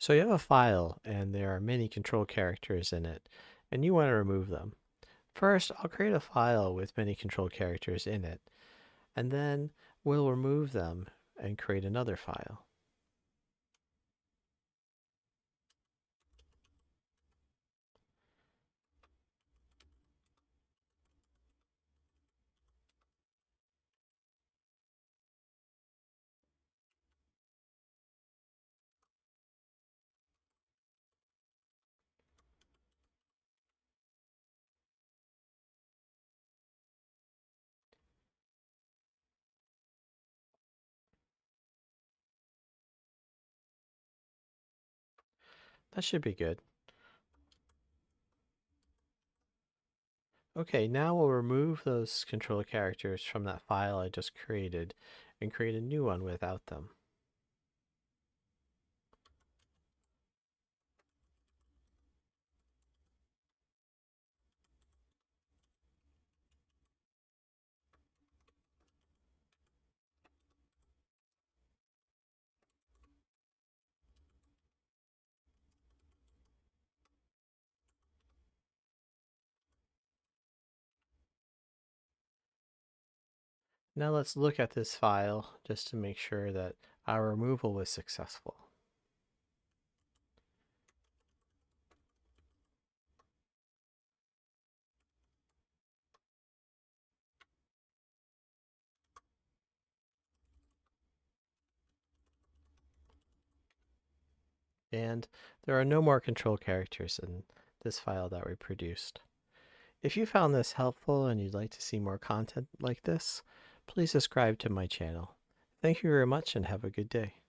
So you have a file and there are many control characters in it, and you want to remove them. First, I'll create a file with many control characters in it, and then we'll remove them and create another file. That should be good. Okay, now we'll remove those control characters from that file I just created and create a new one without them. Now let's look at this file just to make sure that our removal was successful. And there are no more control characters in this file that we produced. If you found this helpful and you'd like to see more content like this, please subscribe to my channel. Thank you very much and have a good day.